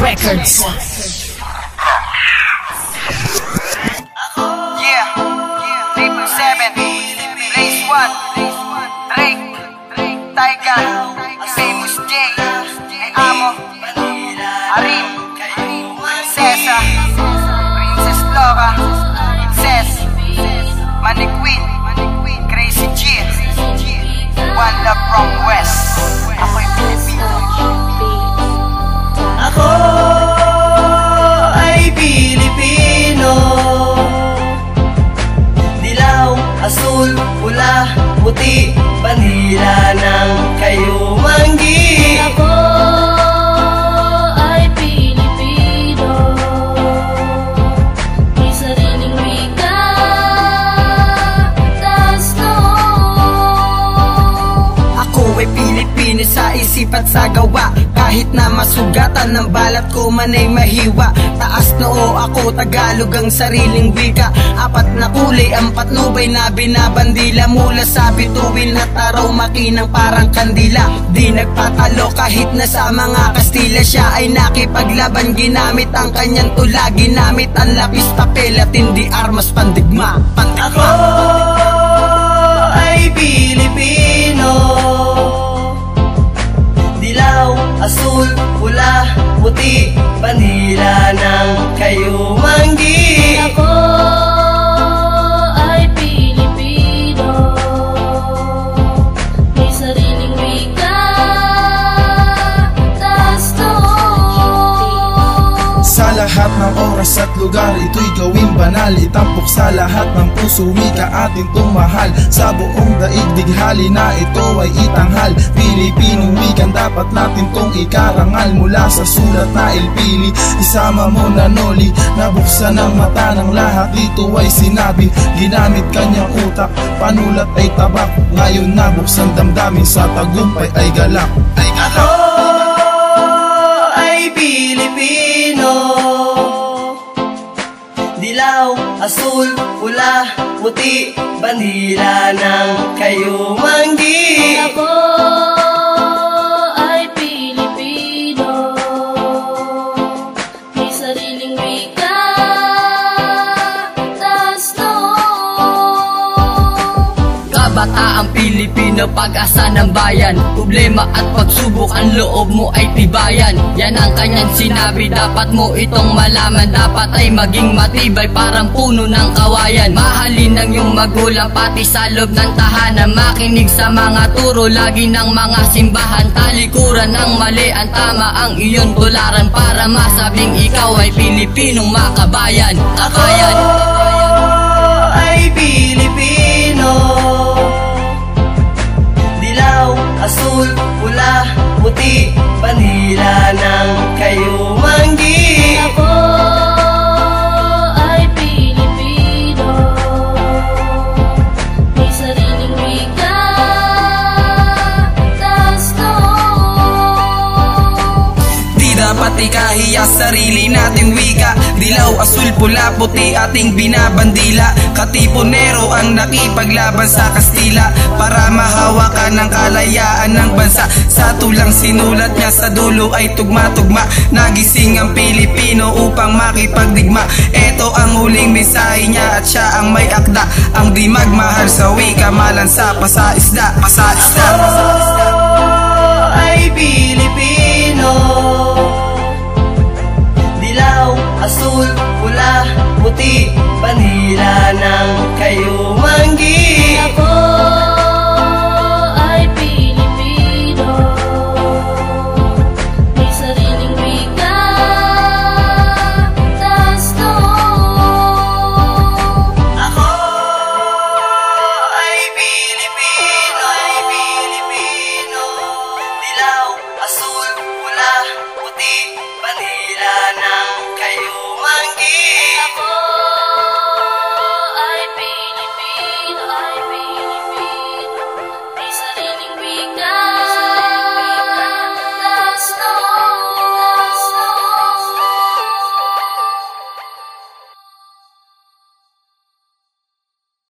Records. Yeah, 777, Blaze One, Drake, Tyga, Famous J, Amo, Arim, Princesa, Princess Laura, Princess, Money Queen, Crazy G, One Love from West. Ako'y Pilipino. Ako ay Pilipino. Dilaw, asul, pula, puti, bandila ng kayumanggi. Ako ay Pilipino, may sariling wika, taas noo. Ako ay Pilipino sa isip at sa gawa. Kahit na masugatan ng balat ko man ay mahiwa. Taas noo ako, Tagalog ang sariling wika. Apat na kulay, ang patnubay na binabandila. Mula sa bituin at araw makinang parang kandila. Di nagpatalo kahit na sa mga Kastila. Siya ay nakipaglaban, ginamit ang kanyang tula. Ginamit ang lapis, papel at hindi armas pandigma. Ako ay Pilipino. Dilaw, asul, pula, puti, bandila ng kayumanggi. Ako ay Pilipino, may sariling wika, taas noo. Sa lahat ng oras at lugar, ito'y gawing banal. Itampok sa lahat ng puso, wika atin tong mahal. Sa buong daigdig hali na ito ay itanghal. Pilipinong wikan dapat natin tong ikarangal. Mula sa sulat na ilpili, isama mo na noli. Nabuksan ang mata ng lahat, dito ay sinabi. Ginamit kanyang utak, panulat ay tabak. Ngayon nabuksan damdamin, sa tagumpay ay galak. Ako ay Pilipino. Dilaw, asul, pula, puti, bandila ng kayumanggi. Ako ay Pilipino, may sariling wika, taas noo. Kabataang Pilipino, pag-asa ng bayan. Problema at pagsubok, ang loob mo ay tibayan. Yan ang kanyang sinabi, dapat mo itong malaman. Dapat ay maging matibay, parang puno ng kawayan. Mahalin ng iyong magulang, pati sa loob ng tahanan. Makinig sa mga turo, lagi ng mga simbahan. Talikuran ang mali, ang tama ang iyong tularan. Para masabing ikaw ay Pilipinong makabayan. Ako ay Pilipino. Dilaw, asul, pula, puti, bandila ng kayumanggi. Ako ay Pilipino, may sariling wika, taas noo. Di dapat ikahiya sarili nating wika. Dilaw, asul, pula, puti ating binabandila. Katipunero ang nakipaglaban sa Kastila para mahawakan ang kalayaan ng bansa. Sa tulang sinulat niya, sa dulo ay tugma-tugma. Nagising ang Pilipino upang makipagdigma. Ito ang huling mensahe niya at siya ang may akda. Ang di magmahal sa wika, malansa pa sa isda. Ako ay Pilipino.